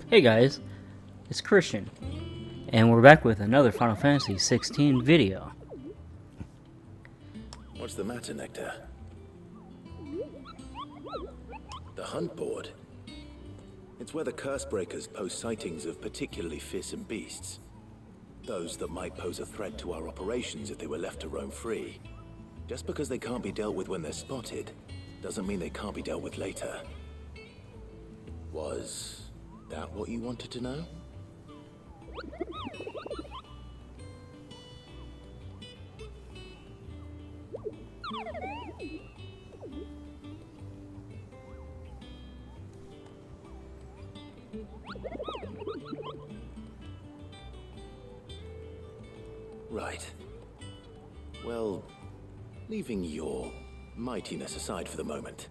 Hey guys, it's Christian, and we're back with another Final Fantasy XVI video. What's the matter, Nectar? The hunt board? It's where the Cursebreakers post sightings of particularly fearsome beasts. Those that might pose a threat to our operations if they were left to roam free. Just because they can't be dealt with when they're spotted, doesn't mean they can't be dealt with later. Was that what you wanted to know? Right. Well, leaving your mightiness aside for the moment,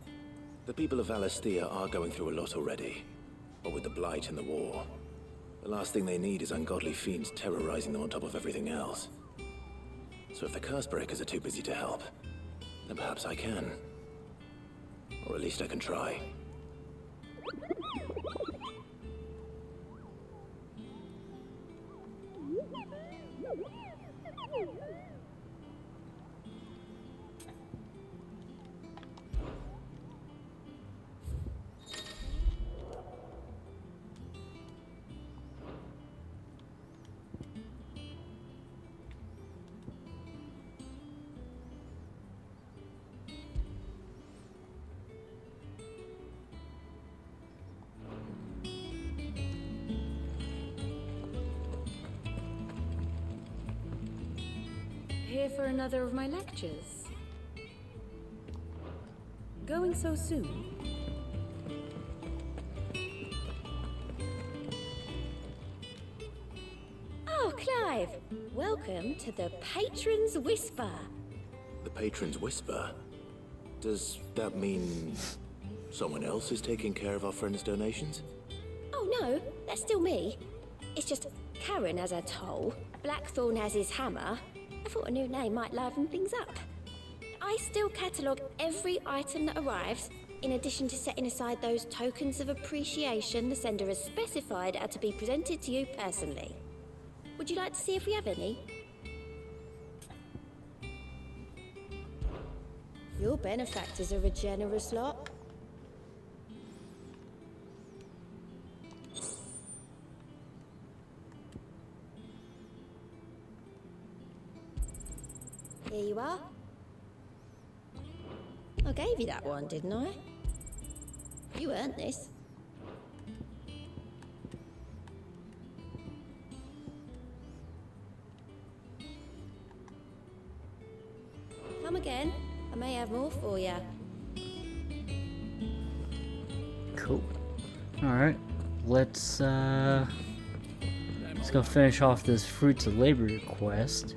the people of Valisthea are going through a lot already. But with the Blight and the war, the last thing they need is ungodly fiends terrorizing them on top of everything else. So if the Cursebreakers are too busy to help, then perhaps I can. Or at least I can try. Here for another of my lectures? Going so soon? Oh, Clive! Welcome to the Patron's Whisper. The Patron's Whisper? Does that mean someone else is taking care of our friend's donations? Oh no, that's still me. It's just Karen has her toll, Blackthorn has his hammer. I thought a new name might liven things up. I still catalogue every item that arrives, in addition to setting aside those tokens of appreciation the sender has specified are to be presented to you personally. Would you like to see if we have any? Your benefactors are a generous lot. Here you are. I gave you that one, didn't I? You earned this. Come again. I may have more for you. Cool. Alright, let's go finish off this Fruits of Labor quest.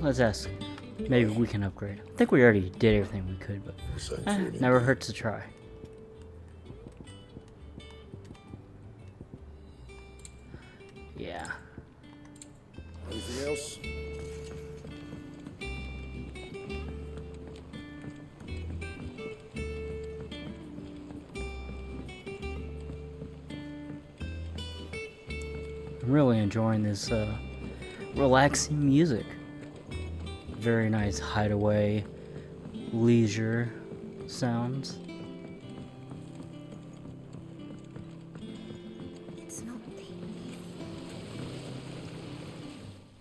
Let's ask. Maybe we can upgrade. I think we already did everything we could, but never hurts to try. Yeah. Anything else? I'm really enjoying this relaxing music. Very nice hideaway, leisure sounds. It's not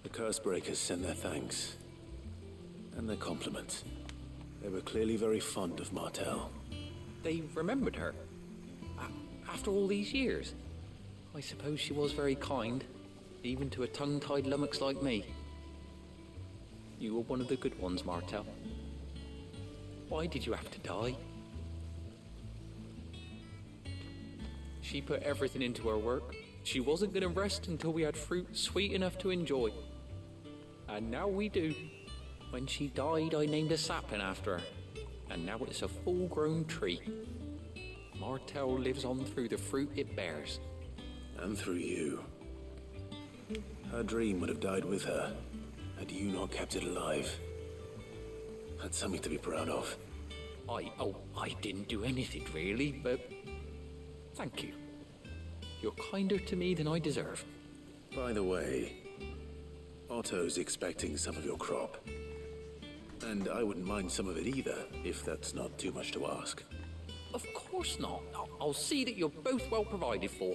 The Cursebreakers send their thanks. And their compliments. They were clearly very fond of Martel. They remembered her. After all these years. I suppose she was very kind, even to a tongue-tied lummox like me. You were one of the good ones, Martel. Why did you have to die? She put everything into her work. She wasn't going to rest until we had fruit sweet enough to enjoy. And now we do. When she died, I named a sapling after her, and now it's a full-grown tree. Martell lives on through the fruit it bears. And through you. Her dream would have died with her, had you not kept it alive. That's something to be proud of. I didn't do anything really, but thank you. You're kinder to me than I deserve. By the way, Otto's expecting some of your crop. And I wouldn't mind some of it either, if that's not too much to ask. Of course not. I'll see that you're both well provided for.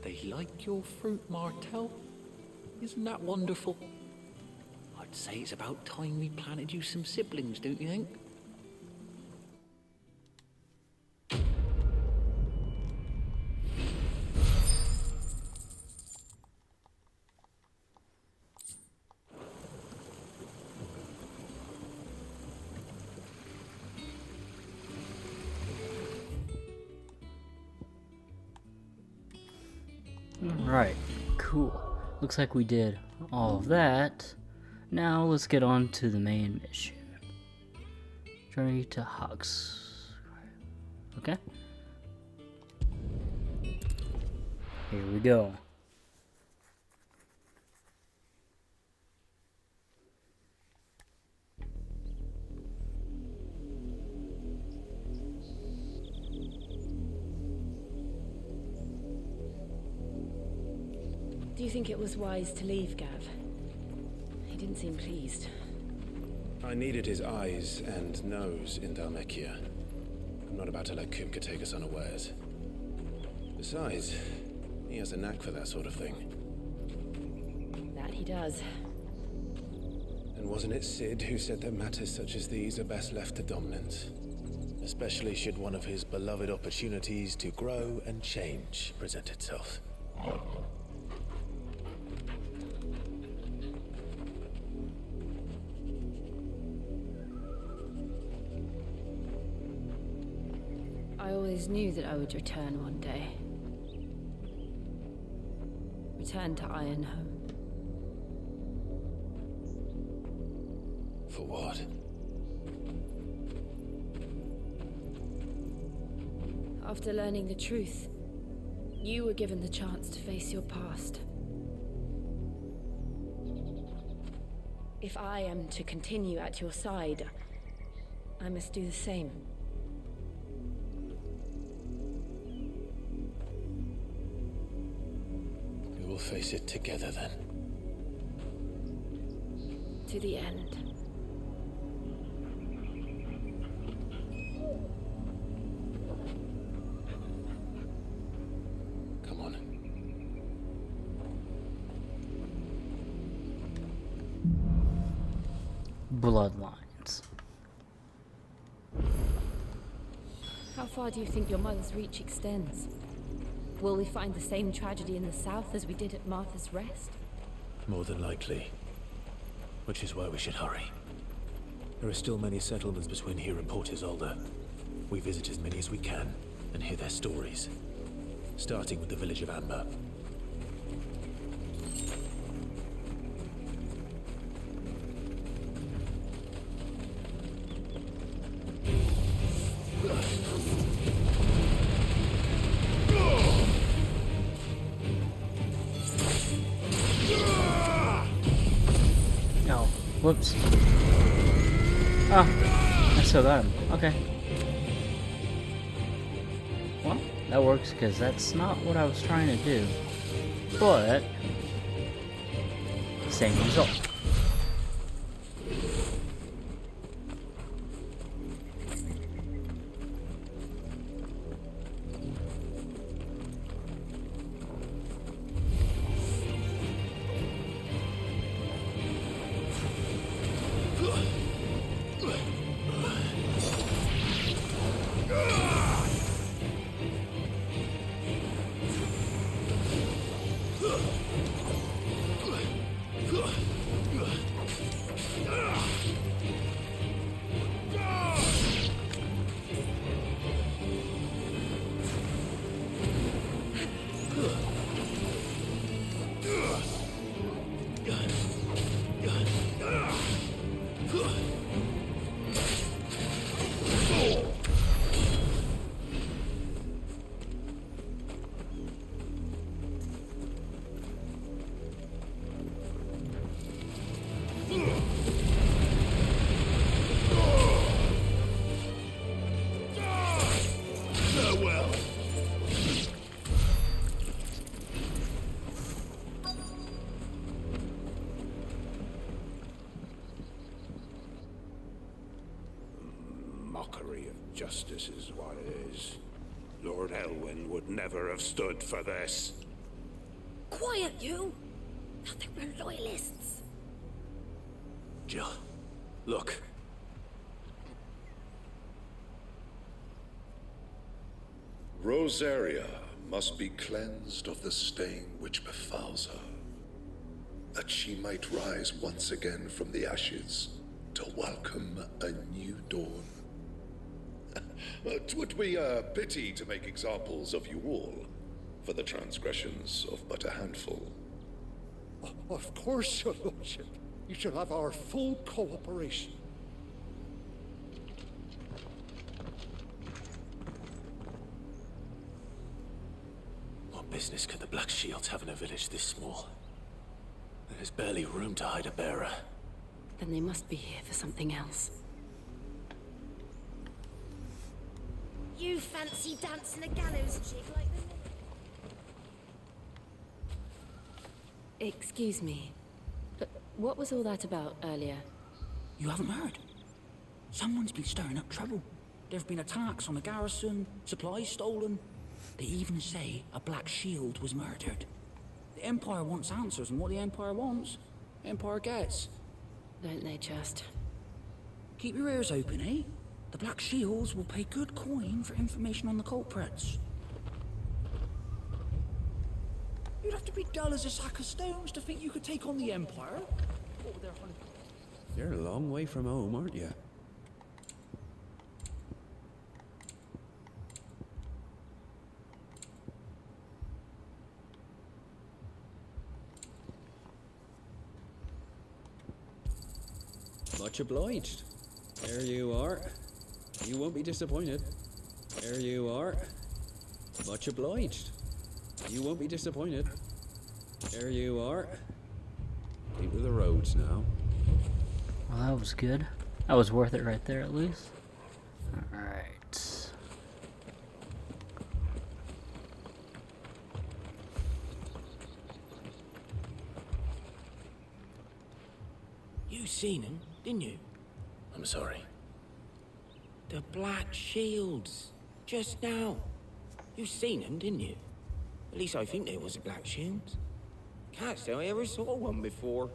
They like your fruit, Martell. Isn't that wonderful? I'd say it's about time we planted you some siblings, don't you think? Alright, cool. Looks like we did all of that. Now let's get on to the main mission. Journey to Hawks. Okay? Here we go. Do you think it was wise to leave, Gav? He didn't seem pleased. I needed his eyes and nose in Dhalmekia. I'm not about to let Kupka take us unawares. Besides, he has a knack for that sort of thing. That he does. And wasn't it Sid who said that matters such as these are best left to dominance? Especially should one of his beloved opportunities to grow and change present itself. I always knew that I would return one day. Return to Ironhome. For what? After learning the truth, you were given the chance to face your past. If I am to continue at your side, I must do the same. We will face it together then. To the end. Come on. Bloodlines. How far do you think your mother's reach extends? Will we find the same tragedy in the south as we did at Martha's Rest? More than likely. Which is why we should hurry. There are still many settlements between here and Port Isolde. We visit as many as we can and hear their stories. Starting with the village of Amber. Oh, whoops. Oh, I still got him. Okay. Well, that works because that's not what I was trying to do. But, same result. mockery of justice is what it is. Lord Elwyn would never have stood for this. Quiet, you! I think we're loyalists. Jill, look. Rosaria must be cleansed of the stain which befouls her, that she might rise once again from the ashes to welcome a new dawn. 'Twould be a pity to make examples of you all, for the transgressions of but a handful. Of course, your lordship. You shall have our full cooperation. What business could the Black Shields have in a village this small? There's barely room to hide a bearer. Then they must be here for something else. You fancy dancing a gallows jig like the... Excuse me. But what was all that about earlier? You haven't heard? Someone's been stirring up trouble. There have been attacks on the garrison, supplies stolen. They even say a Black Shield was murdered. The Empire wants answers, and what the Empire wants, the Empire gets. Don't they just? Keep your ears open, eh? The Black Shields will pay good coin for information on the culprits. You'd have to be dull as a sack of stones to think you could take on the Empire. What with their You're a long way from home, aren't you? Much obliged. There you are. You won't be disappointed. There you are. Much obliged. You won't be disappointed. There you are. Keep to the roads now. Well, that was good. That was worth it right there, at least. Alright. You seen him, didn't you? I'm sorry. The Black Shields. Just now. You seen them, didn't you? At least I think there was a Black Shield. Can't say I ever saw one before.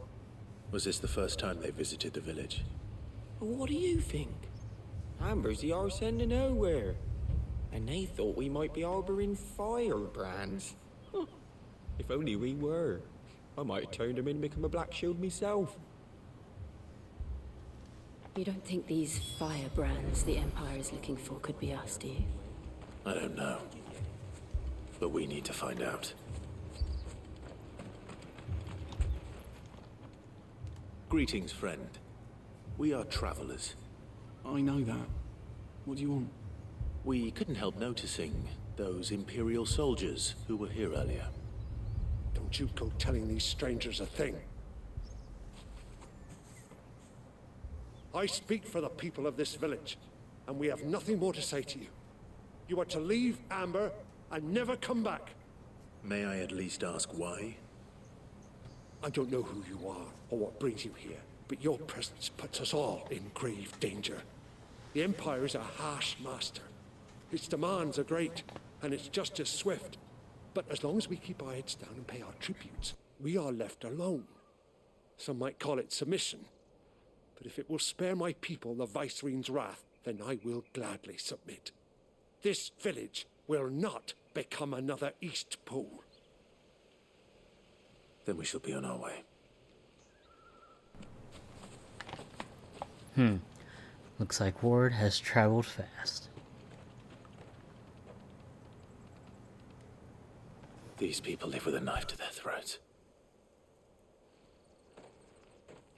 Was this the first time they visited the village? But what do you think? Amber's the arse end of nowhere. And they thought we might be harboring firebrands. Huh. If only we were. I might have turned them in and become a Black Shield myself. You don't think these firebrands the Empire is looking for could be us, do you? I don't know. But we need to find out. Greetings, friend. We are travelers. I know that. What do you want? We couldn't help noticing those Imperial soldiers who were here earlier. Don't you go telling these strangers a thing. I speak for the people of this village, and we have nothing more to say to you. You are to leave Amber and never come back. May I at least ask why? I don't know who you are or what brings you here, but your presence puts us all in grave danger. The Empire is a harsh master. Its demands are great, and its justice swift. But as long as we keep our heads down and pay our tributes, we are left alone. Some might call it submission. But if it will spare my people the Viceroy's wrath, then I will gladly submit. This village will not become another East Pole. Then we shall be on our way. Looks like word has traveled fast. These people live with a knife to their throats.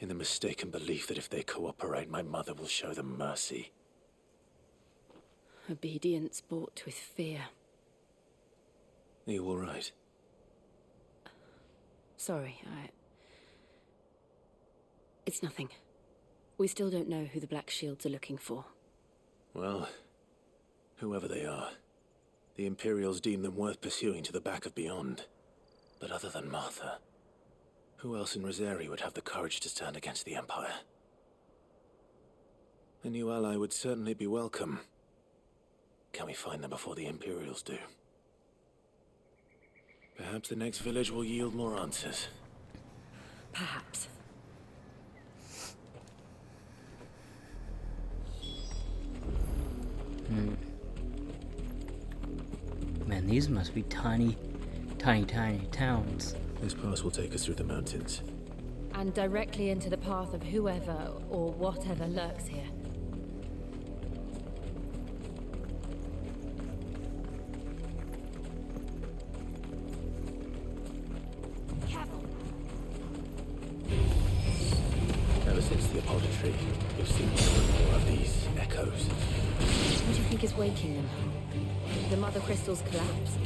In the mistaken belief that if they cooperate, my mother will show them mercy. Obedience bought with fear. Are you all right? Sorry, It's nothing. We still don't know who the Black Shields are looking for. Well, whoever they are, the Imperials deem them worth pursuing to the back of beyond. But other than Martha, who else in Rosaria would have the courage to stand against the Empire? A new ally would certainly be welcome. Can we find them before the Imperials do? Perhaps the next village will yield more answers. Perhaps. Man, these must be tiny towns. This pass will take us through the mountains. And directly into the path of whoever or whatever lurks here. Ever since the apothecary, we've seen more and more of these echoes. What do you think is waking them? The mother crystals collapse.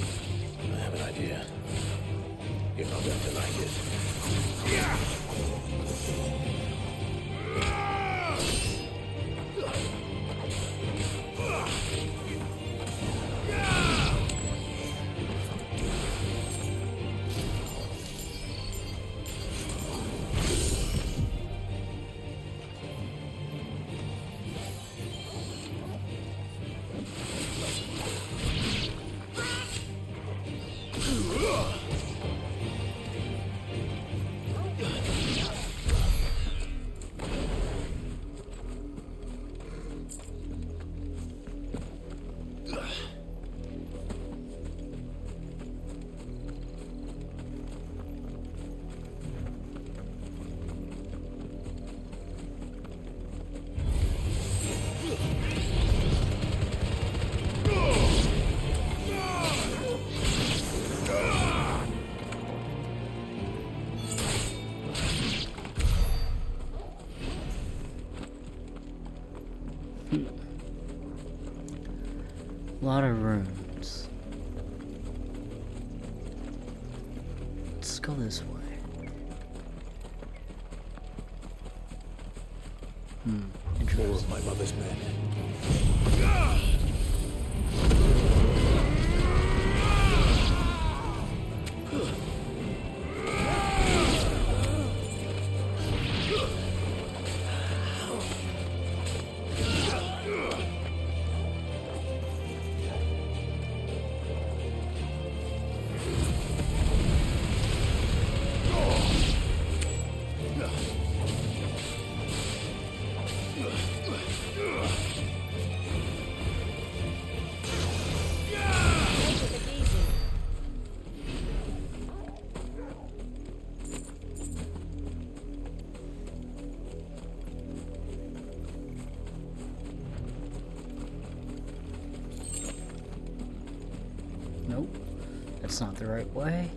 I have an idea. You're not going to like it. A lot of runes. Let's go this way. Four of my mother's men. Nope, that's not the right way.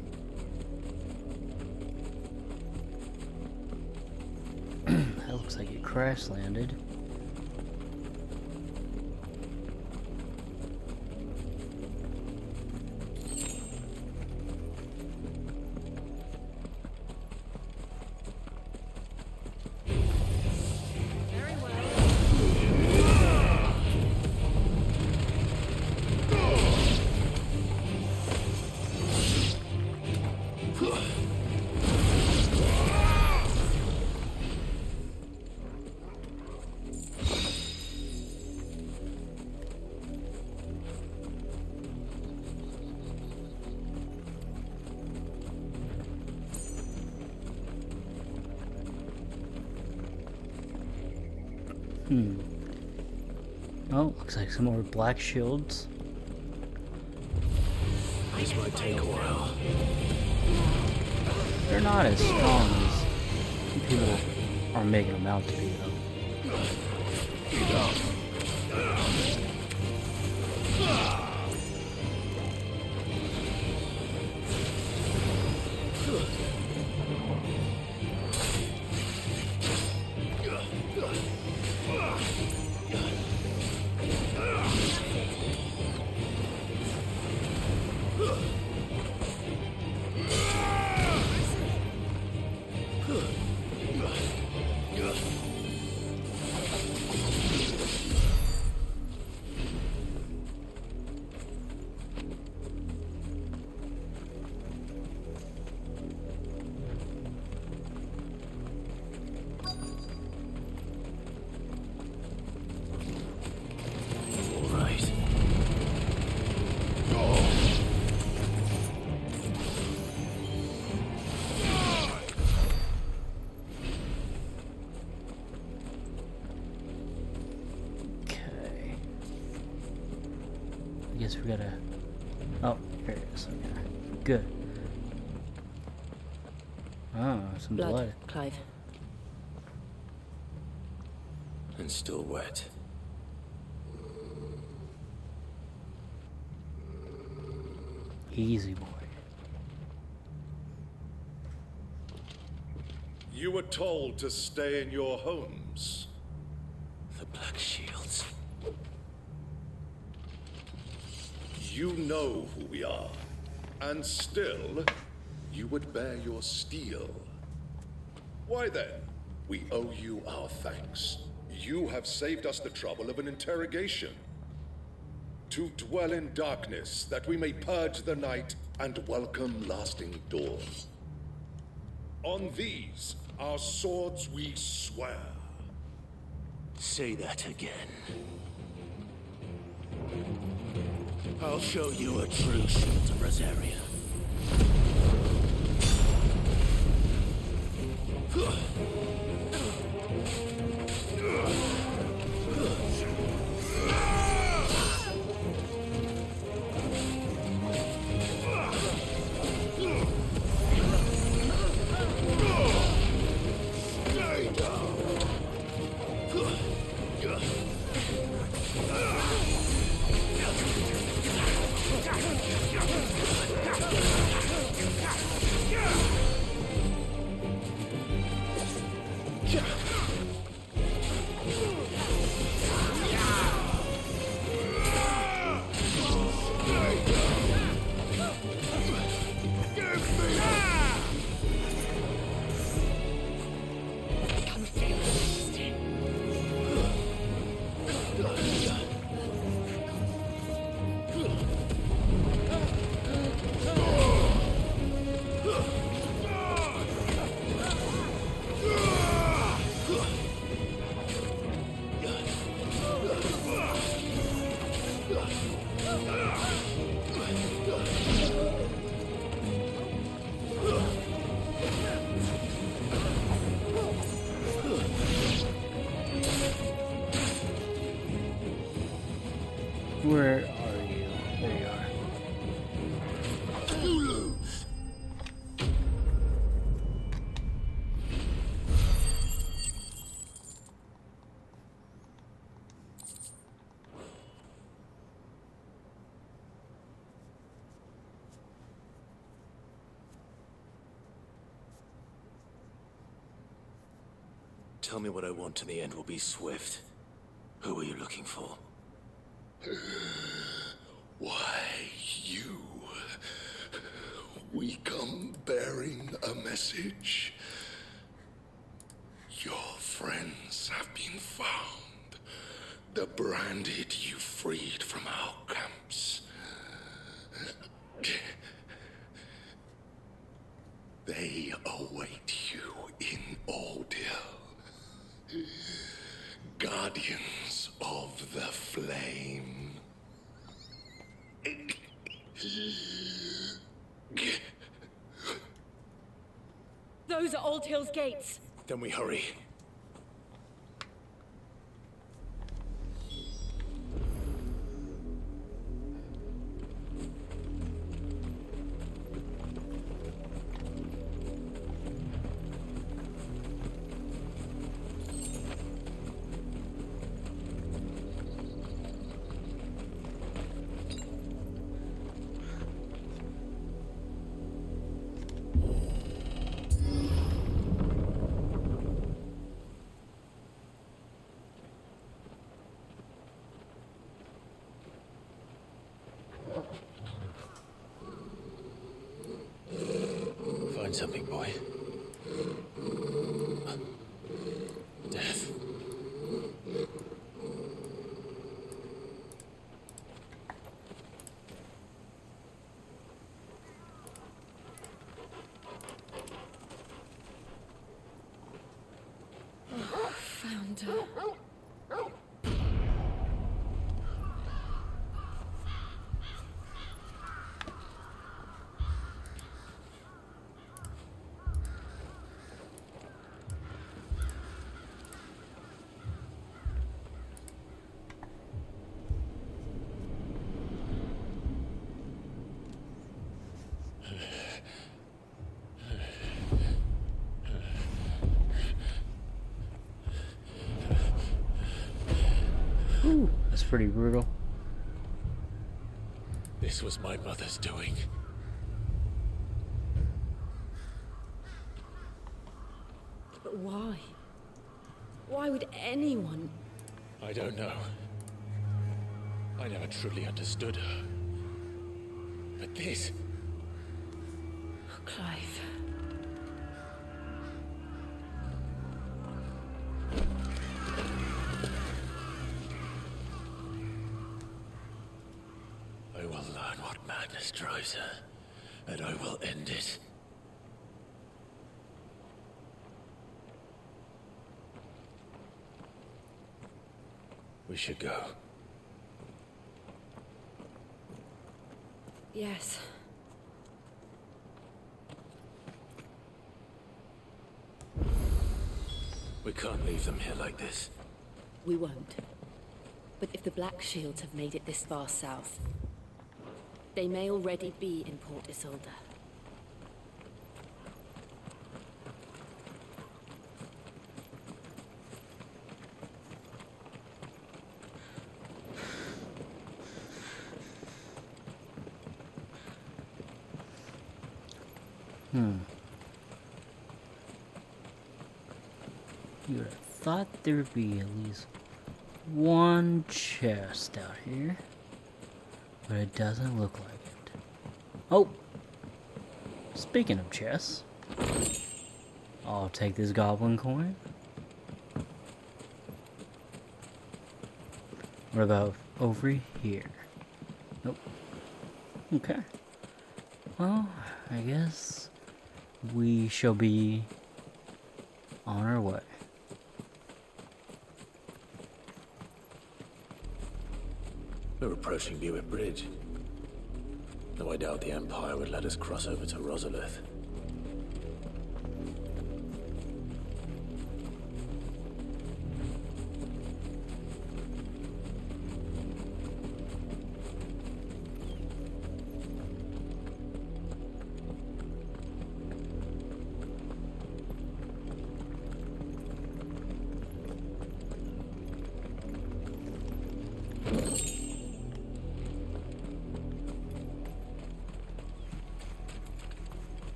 That looks like it crash landed. Oh, looks like some more black shields. This might take a while. They're not as strong as people are making them out to be, though. guess we gotta... Oh, here it is. Okay. Good. Oh, some blood. Clive. And still wet. Easy, boy. You were told to stay in your homes. The Black Shields. You know who we are, and still, you would bear your steel. Why then? We owe you our thanks. You have saved us the trouble of an interrogation. To dwell in darkness, that we may purge the night and welcome lasting dawn. On these, our swords we swear. Say that again. I'll show you a true shield of Rosaria. Where are you? There you are. Tell me what I want and the end will be swift. Who are you looking for? Why, you. We come bearing a message. Your friends have been found. The branded you freed from our camps. They await you in Ordeal. Guardians of the Flame. Those are Old Hill's gates. Then we hurry. Find something, boy. Death. Found her. Ooh, that's pretty brutal. This was my mother's doing. But why? Why would anyone? I don't know. I never truly understood her. But this... Clive. I will learn what madness drives her, and I will end it. We should go. Yes. We can't leave them here like this. We won't. But if the Black Shields have made it this far south, they may already be in Port Isolde. You would have thought there would be at least one chest out here, but it doesn't look like it. Oh! Speaking of chests, I'll take this goblin coin. What about over here? Nope. Okay. Well, I guess we shall be on our way. We're approaching Buick Bridge. Though I doubt the Empire would let us cross over to Rosalith.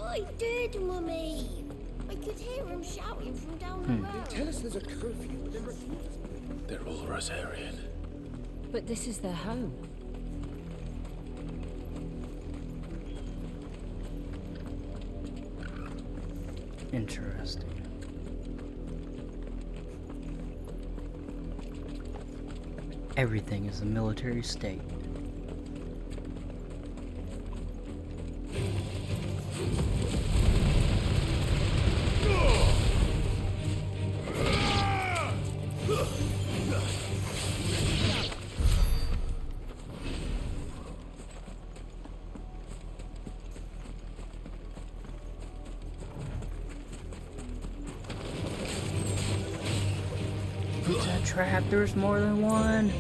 I did, Mummy. I could hear him shouting from down the road. Tell us there's a curfew, but then refuse. They're all Rosarian. But this is their home. Interesting. Everything is a military state. Is that trap? There's more than one.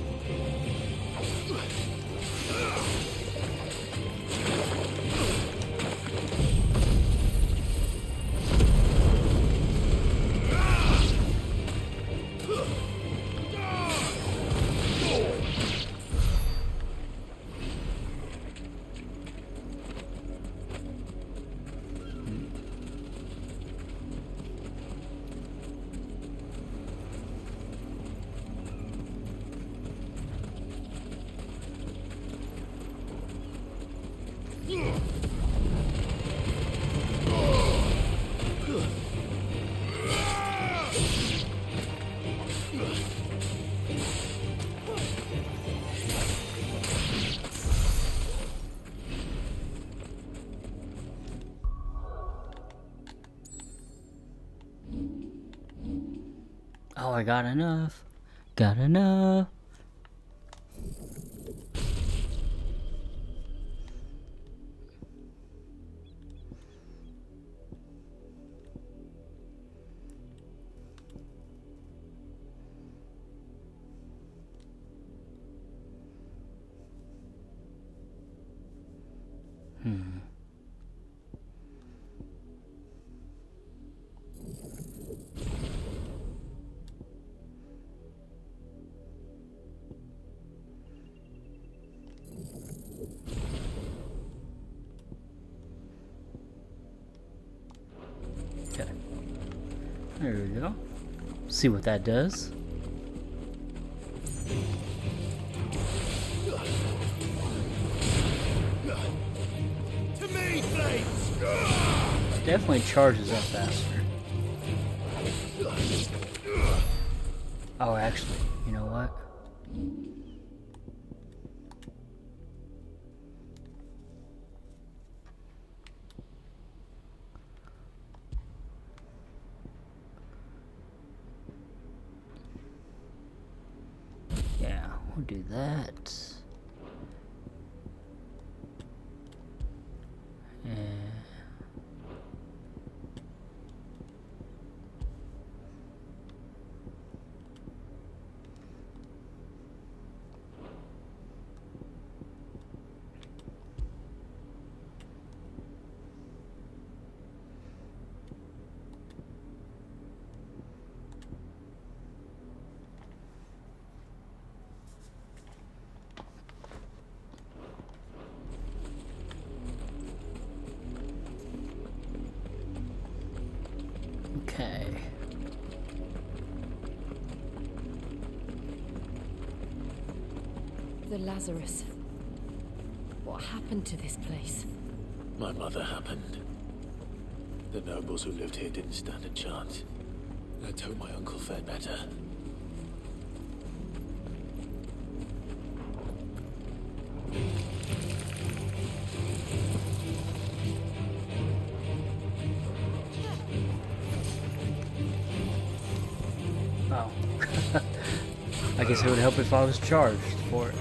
Oh, I got enough. Got enough. There we go. See what that does. To me, Blades! Definitely charges up faster. Oh, actually, you know what? Yeah, we'll do that. And okay. The Lazarus. What happened to this place? My mother happened. The nobles who lived here didn't stand a chance. Let's hope my uncle fared better. Oh. I guess it would help if I was charged for it.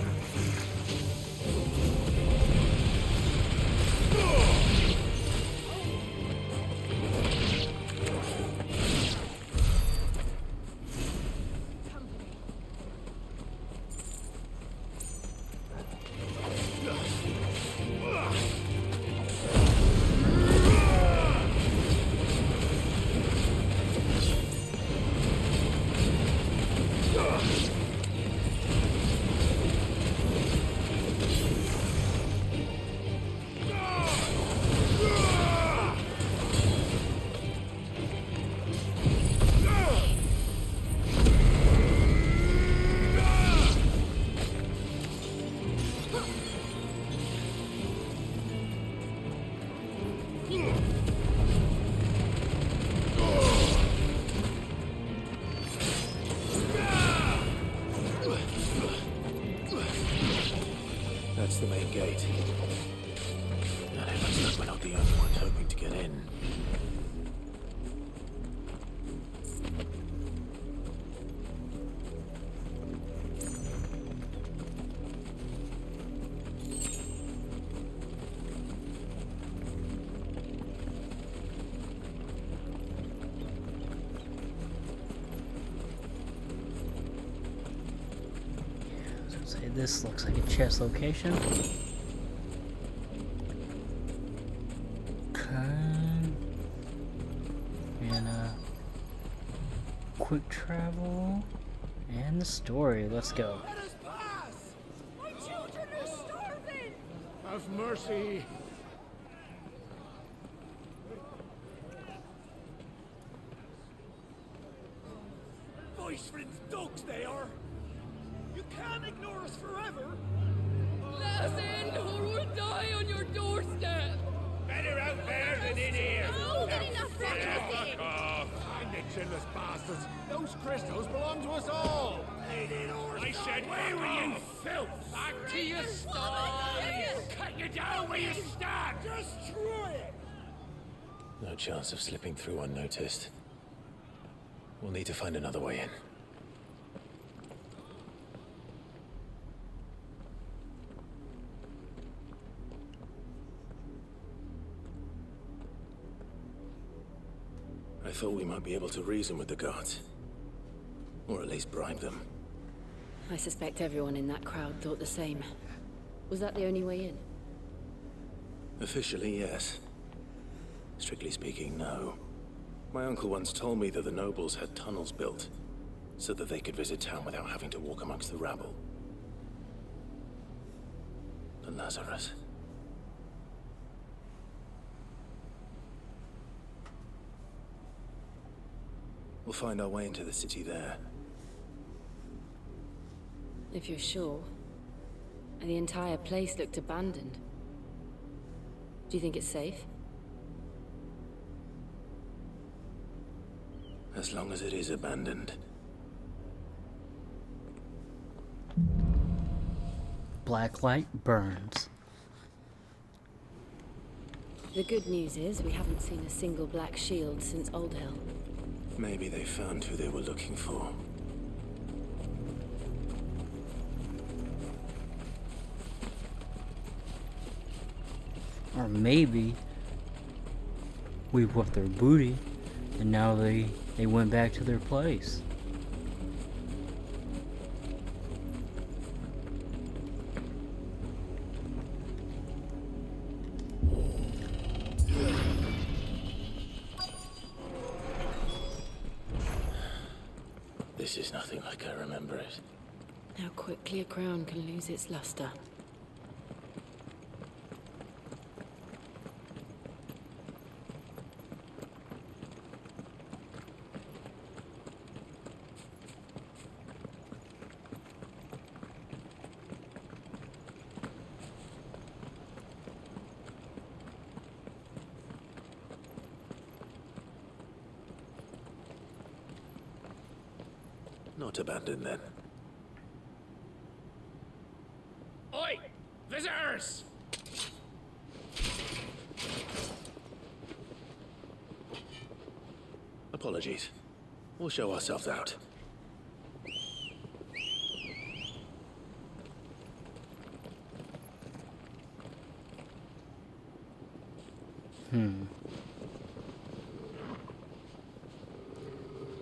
That's the main gate. And it looks like we're not the only ones hoping to get in. Say this looks like a chest location. And quick travel and the story. Let's go. Let us pass! My children are starving! Have mercy! Voice friends dogs they are! You can't ignore us forever! Let us in, or we'll die on your doorstep! Better out there than in here! More than enough practice! Find the chinless bastards! Those crystals belong to us all! I said, where were you, filth? Back to your stalls! Cut you down where you stand! Destroy it! No chance of slipping through unnoticed. We'll need to find another way in. I thought we might be able to reason with the guards. Or at least bribe them. I suspect everyone in that crowd thought the same. Was that the only way in? Officially, yes. Strictly speaking, no. My uncle once told me that the nobles had tunnels built, so that they could visit town without having to walk amongst the rabble. The Lazarus. We'll find our way into the city there. If you're sure. And the entire place looked abandoned. Do you think it's safe? As long as it is abandoned. Black light burns. The good news is we haven't seen a single black shield since Old Hill. Maybe they found who they were looking for. Or maybe we put their booty and now they went back to their place. This is nothing like I remember it. How quickly a crown can lose its luster. Not abandoned then. Oi! Visitors! Apologies. We'll show ourselves out.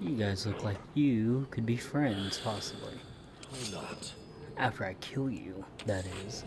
You guys look like you could be friends, possibly. Or not. After I kill you, that is.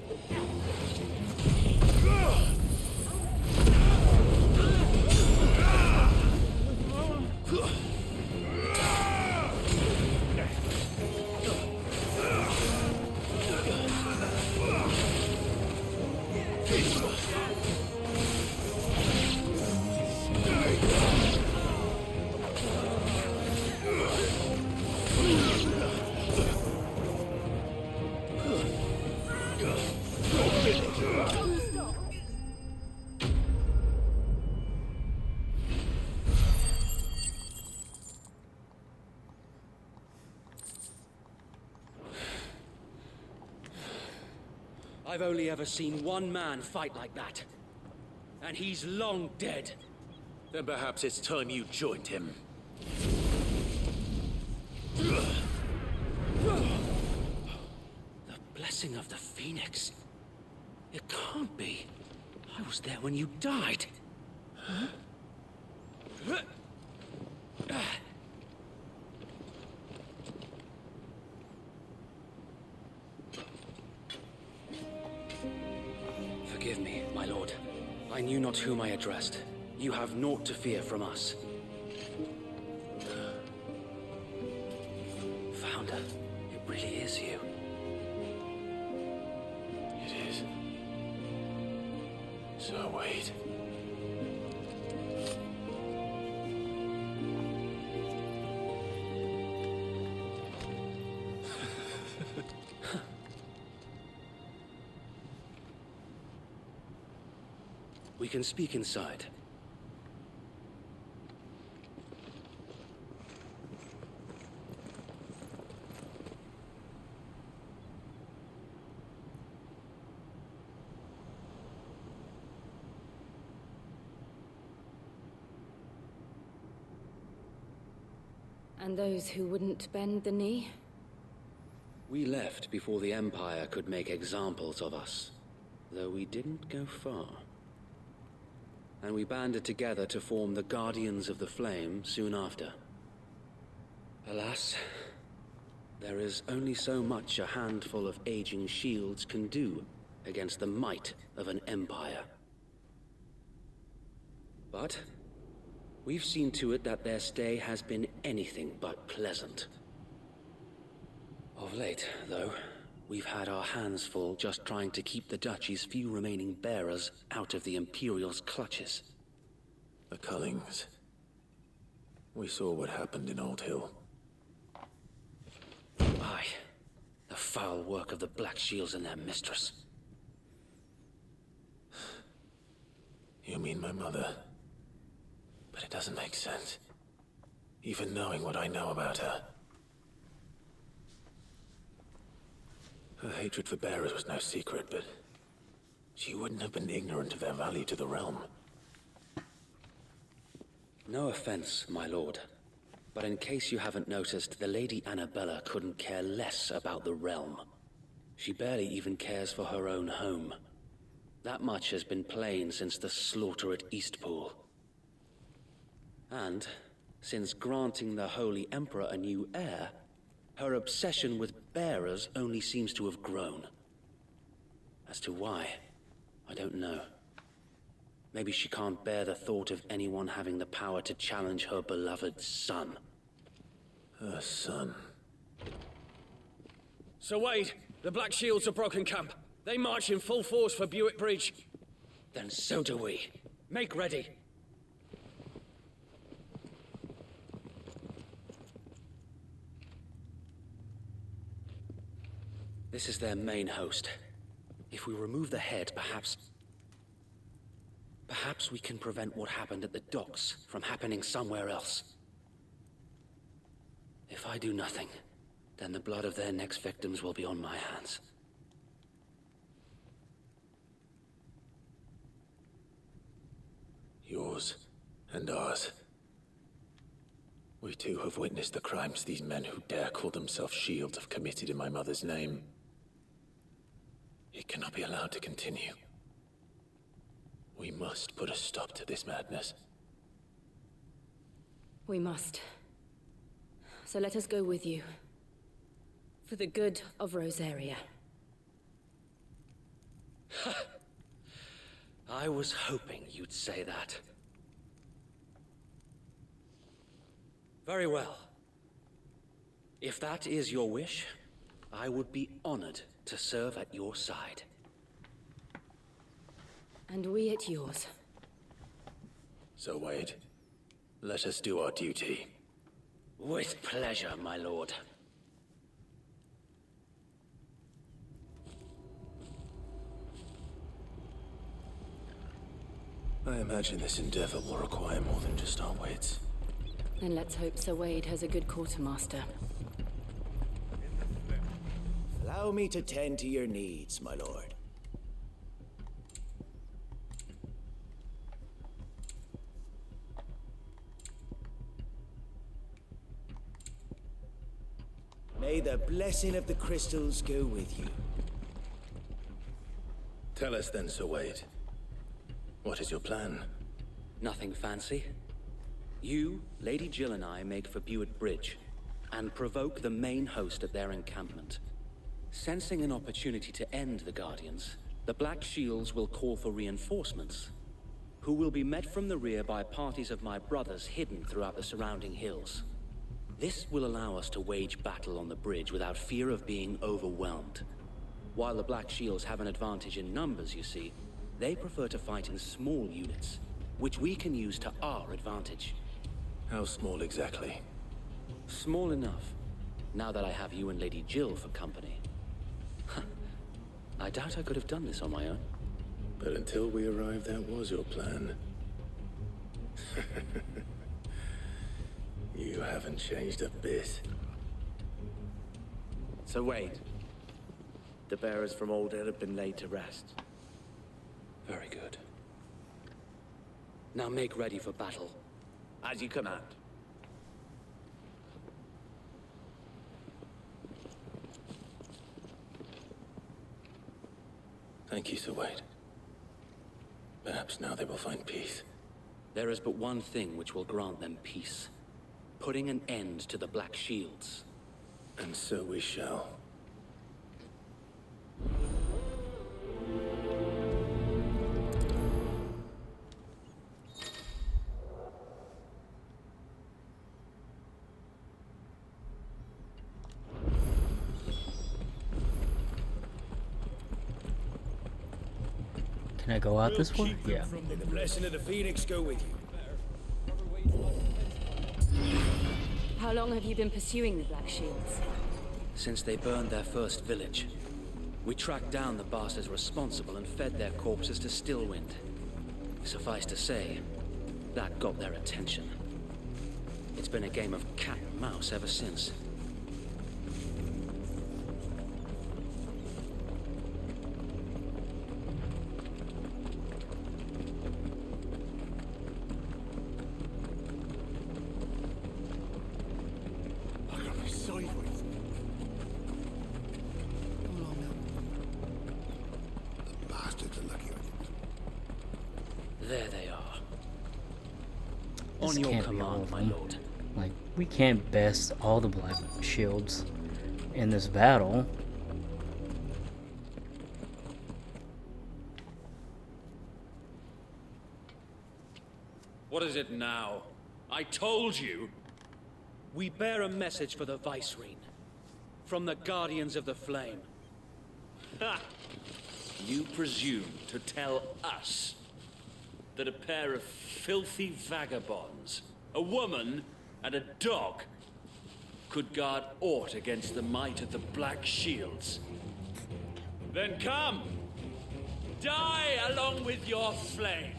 I've only ever seen one man fight like that. And he's long dead. Then perhaps it's time you joined him. The blessing of the Phoenix. It can't be. I was there when you died. Forgive me, my lord. I knew not whom I addressed. You have naught to fear from us. Founder, it really is you. It is. So wait. We can speak inside. And those who wouldn't bend the knee? We left before the Empire could make examples of us, though we didn't go far. And we banded together to form the Guardians of the Flame soon after. Alas, there is only so much a handful of aging shields can do against the might of an empire. But we've seen to it that their stay has been anything but pleasant. Of late, though, we've had our hands full just trying to keep the Duchy's few remaining bearers out of the Imperial's clutches. The Cullings. We saw what happened in Old Hill. Aye. The foul work of the Black Shields and their mistress. You mean my mother? But it doesn't make sense. Even knowing what I know about her. Her hatred for bearers was no secret, but she wouldn't have been ignorant of their value to the realm. No offense, my lord. But in case you haven't noticed, the Lady Annabella couldn't care less about the realm. She barely even cares for her own home. That much has been plain since the slaughter at Eastpool. And, since granting the Holy Emperor a new heir, her obsession with bearers only seems to have grown. As to why, I don't know. Maybe she can't bear the thought of anyone having the power to challenge her beloved son. Her son. Sir Wade, the Black Shields have broken camp. They march in full force for Buick Bridge. Then so do we. Make ready. This is their main host. If we remove the head, perhaps we can prevent what happened at the docks from happening somewhere else. If I do nothing, then the blood of their next victims will be on my hands. Yours and ours. We too have witnessed the crimes these men who dare call themselves shields have committed in my mother's name. It cannot be allowed to continue. We must put a stop to this madness. We must. So let us go with you. For the good of Rosaria. I was hoping you'd say that. Very well. If that is your wish, I would be honored to serve at your side. And we at yours. So, Wade, let us do our duty. With pleasure, my lord. I imagine this endeavor will require more than just our wits. Then let's hope Sir Wade has a good quartermaster. Allow me to tend to your needs, my lord. May the blessing of the crystals go with you. Tell us then, Sir Wade. What is your plan? Nothing fancy. You, Lady Jill and I make for Buick Bridge, and provoke the main host at their encampment. Sensing an opportunity to end the Guardians, the Black Shields will call for reinforcements, who will be met from the rear by parties of my brothers hidden throughout the surrounding hills. This will allow us to wage battle on the bridge without fear of being overwhelmed. While the Black Shields have an advantage in numbers, you see, they prefer to fight in small units, which we can use to our advantage. How small exactly? Small enough, now that I have you and Lady Jill for company. I doubt I could have done this on my own. But until we arrived, that was your plan. You haven't changed a bit. So Wade, the bearers from Old Hill have been laid to rest. Very good. Now make ready for battle. As you command. Thank you, Sir Wade. Perhaps now they will find peace. There is but one thing which will grant them peace. Putting an end to the Black Shields. And so we shall. Can I go out this way? Yeah. May the blessing of the Phoenix go with you. How long have you been pursuing the Black Shields? Since they burned their first village, we tracked down the bastards responsible and fed their corpses to Stillwind. Suffice to say, that got their attention. It's been a game of cat and mouse ever since. There they are. This On your can't be all command, of my them. lord. Like, we can't best all the Black Shields in this battle. What is it now? I told you! We bear a message for the Vicereine. From the Guardians of the Flame. Ha! You presume to tell us that a pair of filthy vagabonds, a woman and a dog, could guard aught against the might of the Black Shields? Then come! Die along with your flame!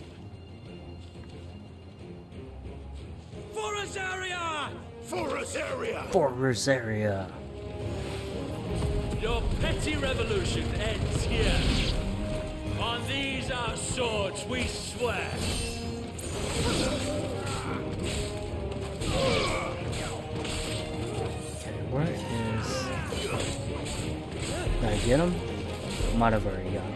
For Azaria! For Azaria! For Rosaria. Your petty revolution ends here. On these our swords we swear. Okay, where is... Did I get him? Might have already got him.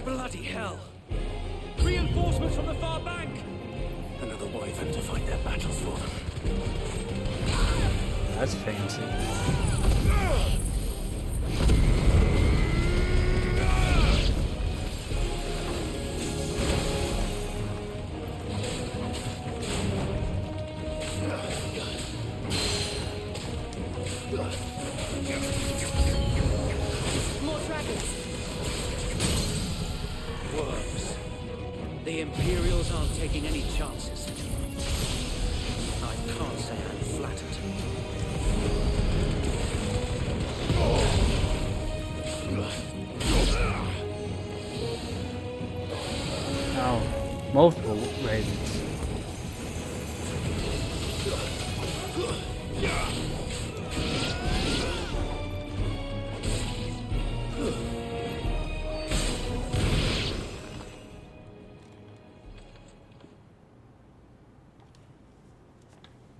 Bloody hell! Reinforcements from the far bank! Another wyvern to fight their battles for them. That's fancy. More dragons! Worms. The Imperials aren't taking any chances. I can't say I'm flattered. Oh, multiple ravens.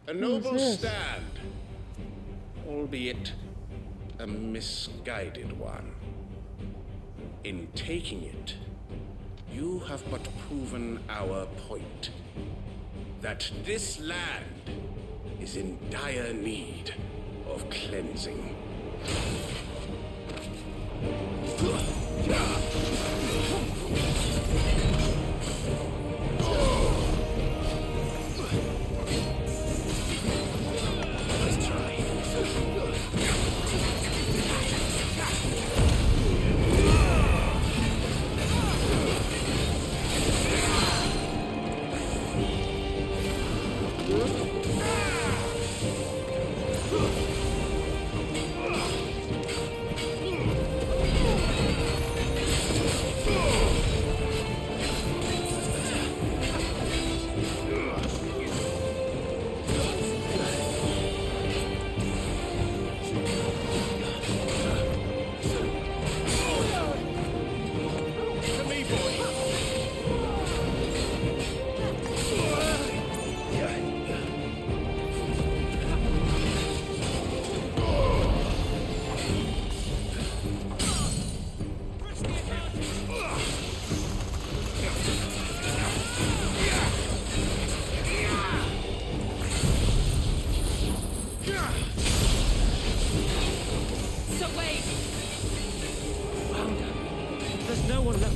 A noble stand, albeit a misguided one. In taking it, you have but proven our point. That this land is in dire need of cleansing.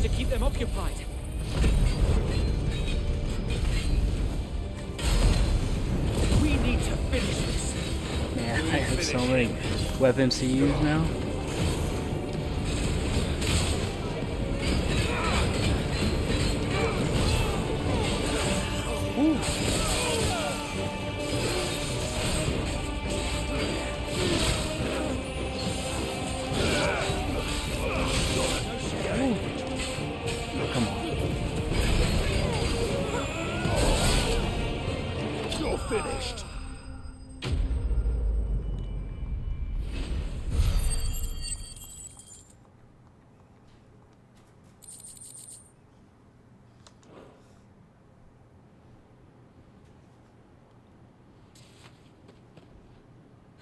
To keep them occupied. We need to finish this. Man, I have so many weapons to use now.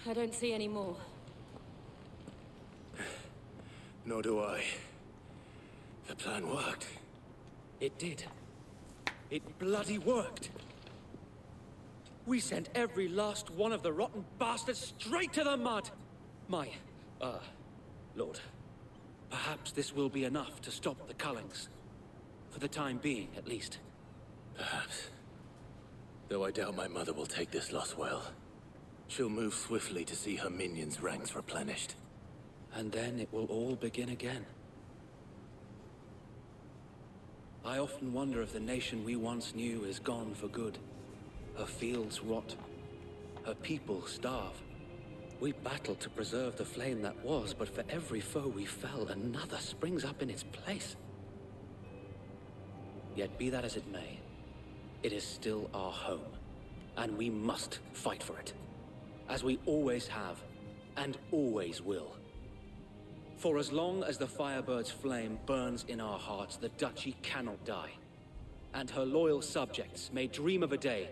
I don't see any more. Nor do I. The plan worked. It did. It bloody worked. We sent every last one of the rotten bastards straight to the mud. Lord, perhaps this will be enough to stop the Cullings. For the time being, at least. Perhaps. Though I doubt my mother will take this loss well. She'll move swiftly to see her minions' ranks replenished. And then it will all begin again. I often wonder if the nation we once knew is gone for good. Her fields rot. Her people starve. We battled to preserve the flame that was, but for every foe we fell, another springs up in its place. Yet be that as it may, it is still our home, and we must fight for it. As we always have, and always will. For as long as the Firebird's flame burns in our hearts, the Duchy cannot die. And her loyal subjects may dream of a day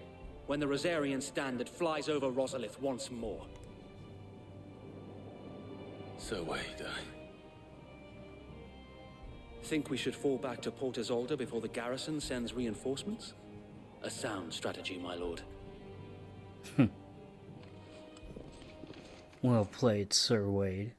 when the Rosarian standard flies over Rosalith once more. So wait, Think we should fall back to Port Isolde before the garrison sends reinforcements? A sound strategy, my lord. Well played, Sir Wade.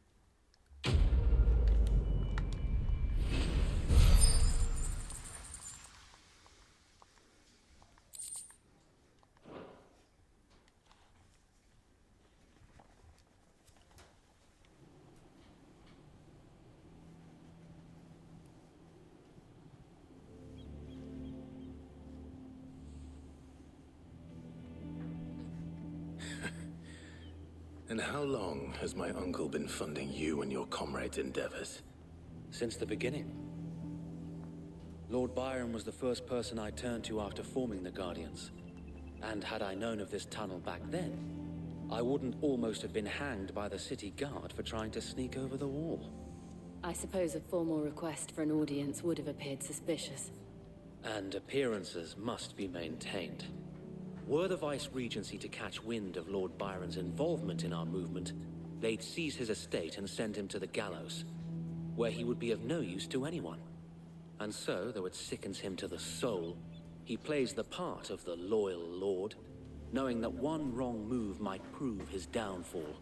And how long has my uncle been funding you and your comrades' endeavors? Since the beginning. Lord Byron was the first person I turned to after forming the Guardians. And had I known of this tunnel back then, I wouldn't almost have been hanged by the city guard for trying to sneak over the wall. I suppose a formal request for an audience would have appeared suspicious. And appearances must be maintained. Were the Vice-Regency to catch wind of Lord Byron's involvement in our movement, they'd seize his estate and send him to the gallows, where he would be of no use to anyone. And so, though it sickens him to the soul, he plays the part of the loyal lord, knowing that one wrong move might prove his downfall.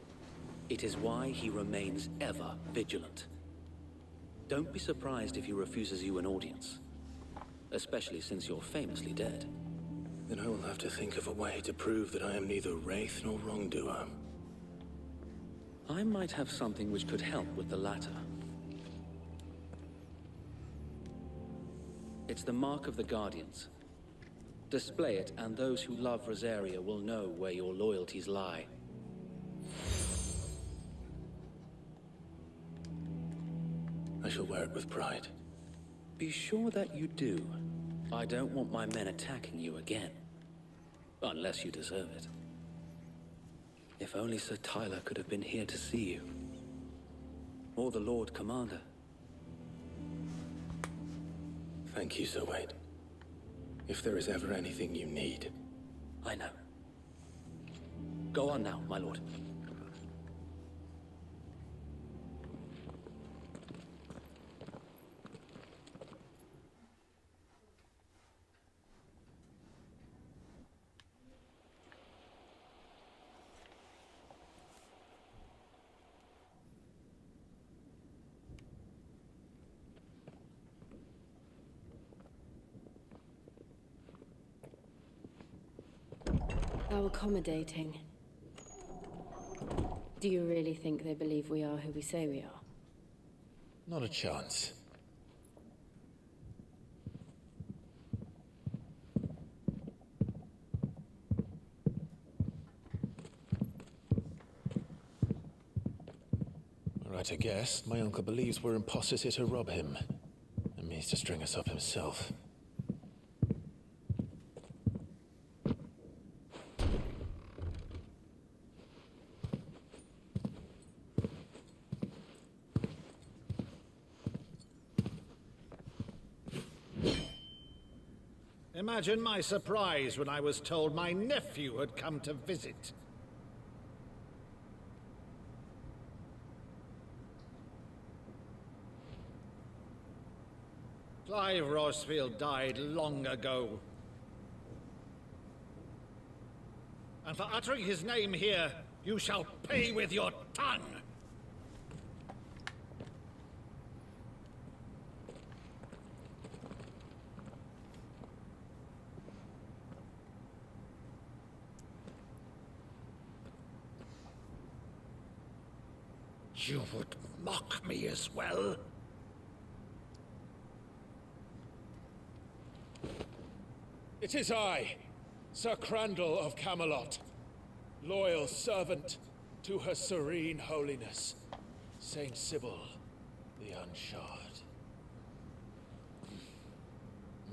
It is why he remains ever vigilant. Don't be surprised if he refuses you an audience, especially since you're famously dead. Then I will have to think of a way to prove that I am neither wraith nor wrongdoer. I might have something which could help with the latter. It's the mark of the Guardians. Display it, and those who love Rosaria will know where your loyalties lie. I shall wear it with pride. Be sure that you do. I don't want my men attacking you again. Unless you deserve it. If only Sir Tyler could have been here to see you. Or the Lord Commander. Thank you, Sir Wade. If there is ever anything you need. I know. Go on now, my lord. How accommodating. Do you really think they believe we are who we say we are? Not a chance. Right, I guess. My uncle believes we're imposters here to rob him. And means to string us up himself. Imagine my surprise when I was told my nephew had come to visit. Clive Rosfield died long ago. And for uttering his name here, you shall pay with your tongue! You would mock me as well? It is I, Sir Crandall of Camelot, loyal servant to Her Serene Holiness, Saint Sybil the Unshod.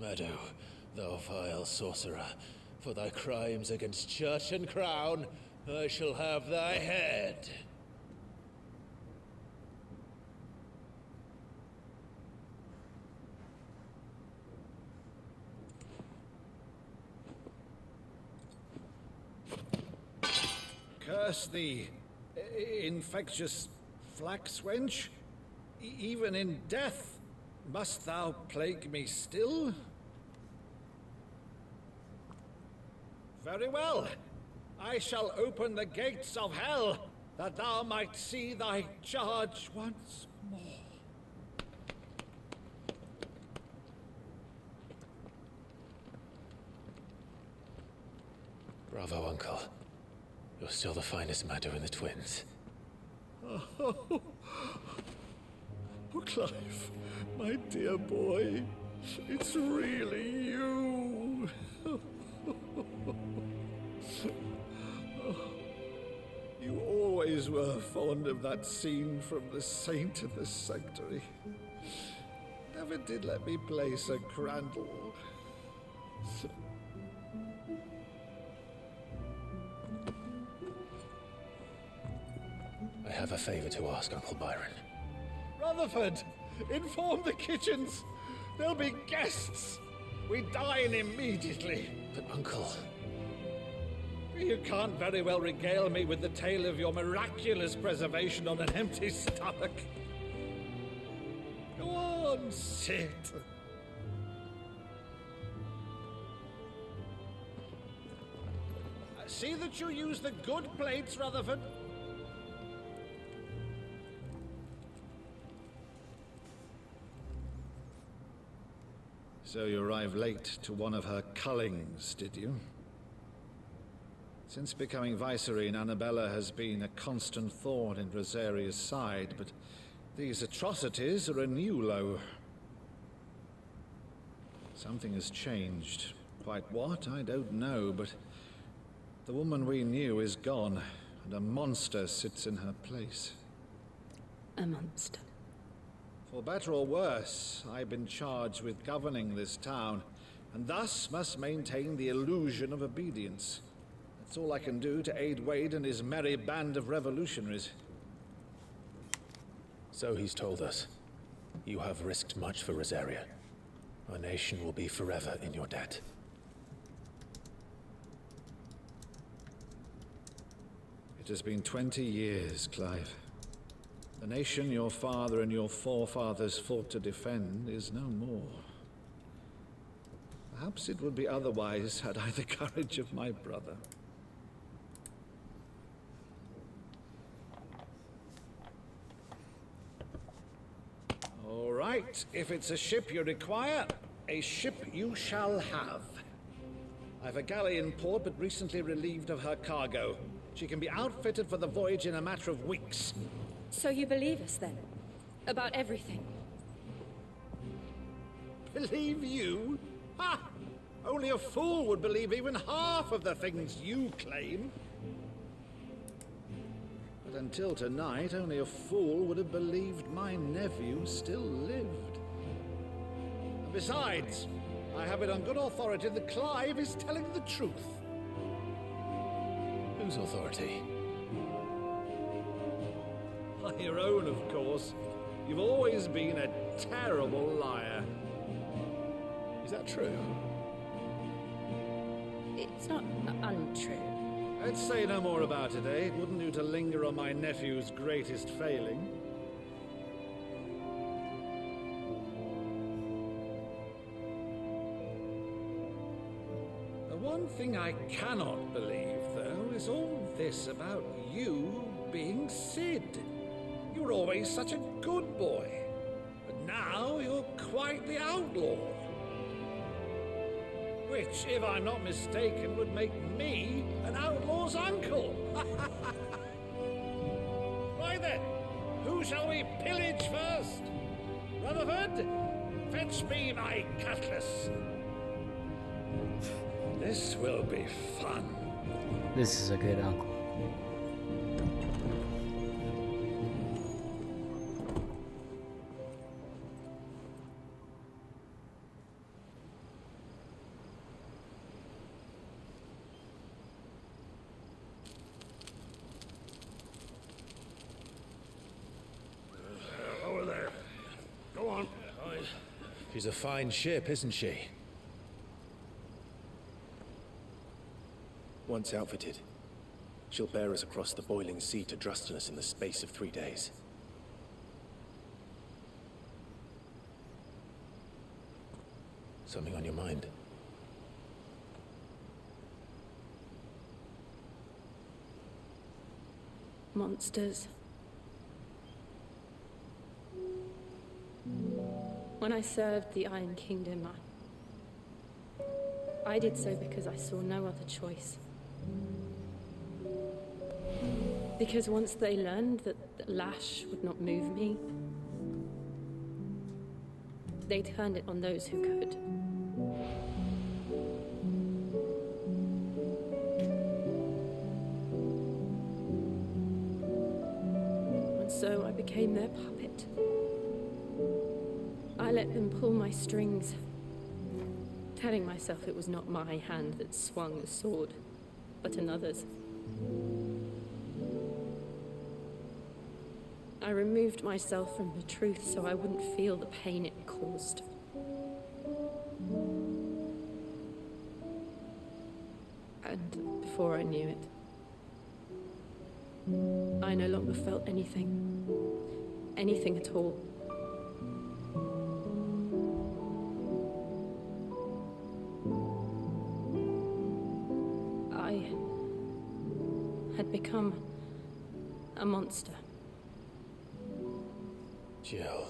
Meadow, thou vile sorcerer, for thy crimes against church and crown, I shall have thy head. Curse thee, infectious flax wench. Even in death, must thou plague me still? Very well. I shall open the gates of hell, that thou might see thy charge once more. Bravo, Uncle. You're still the finest Meadow in the twins. Oh, Clive, my dear boy, it's really you. You always were fond of that scene from The Saint in the Sanctuary. Never did let me play Sir Crandall. I have a favor to ask, Uncle Byron. Rutherford, inform the kitchens. There'll be guests. We dine immediately. But, Uncle... You can't very well regale me with the tale of your miraculous preservation on an empty stomach. Go on, sit. See that you use the good plates, Rutherford. So you arrived late to one of her cullings, did you? Since becoming Vicereine, Annabella has been a constant thorn in Rosaria's side, but these atrocities are a new low. Something has changed. Quite what, I don't know, but the woman we knew is gone, and a monster sits in her place. A monster? For better or worse, I've been charged with governing this town, and thus must maintain the illusion of obedience. That's all I can do to aid Wade and his merry band of revolutionaries. So he's told us. You have risked much for Rosaria. Our nation will be forever in your debt. It has been 20 years, Clive. The nation your father and your forefathers fought to defend is no more. Perhaps it would be otherwise had I the courage of my brother. All right, if it's a ship you require, a ship you shall have. I've a galley in port, but recently relieved of her cargo. She can be outfitted for the voyage in a matter of weeks. So you believe us then? About everything? Believe you? Ha! Only a fool would believe even half of the things you claim. But until tonight, only a fool would have believed my nephew still lived. And besides, I have it on good authority that Clive is telling the truth. Whose authority? Your own, of course. You've always been a terrible liar. Is that true? It's not untrue. Let's say no more about it, eh? It wouldn't do to linger on my nephew's greatest failing. One thing I cannot believe, though, is all this about you being Sid. You were always such a good boy, but now you're quite the outlaw. Which, if I'm not mistaken, would make me an outlaw's uncle. Right then, who shall we pillage first? Rutherford, fetch me my cutlass. This will be fun. This is a good uncle. Over there. Go on. She's a fine ship, isn't she? Once outfitted, she'll bear us across the boiling sea to Drustinus in the space of 3 days. Something on your mind? Monsters. When I served the Iron Kingdom, I did so because I saw no other choice. Because once they learned that the lash would not move me, they turned it on those who could. And so I became their puppet. I let them pull my strings, telling myself it was not my hand that swung the sword, but another's. I removed myself from the truth so I wouldn't feel the pain it caused. And before I knew it, I no longer felt anything. Anything at all. I had become a monster. Jill.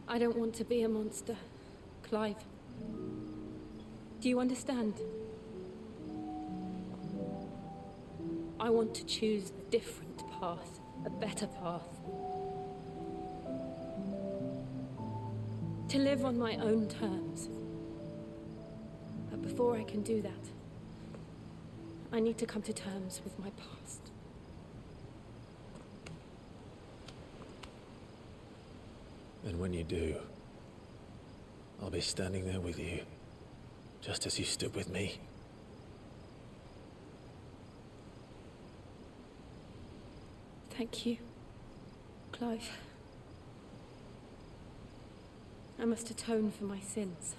I don't want to be a monster, Clive. Do you understand? I want to choose a different path, a better path. To live on my own terms. But before I can do that, I need to come to terms with my past. And when you do, I'll be standing there with you, just as you stood with me. Thank you, Clive. I must atone for my sins.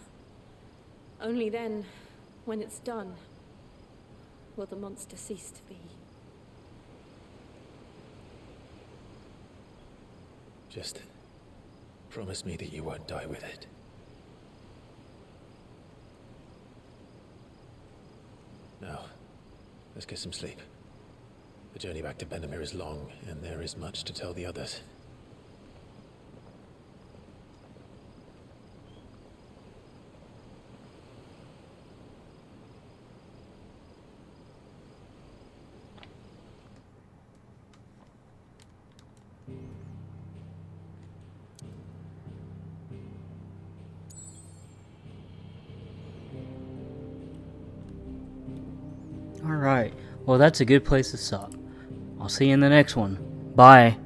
Only then, when it's done, will the monster cease to be. Just promise me that you won't die with it. Now, let's get some sleep. The journey back to Benamir is long, and there is much to tell the others. Alright, well that's a good place to stop. I'll see you in the next one. Bye.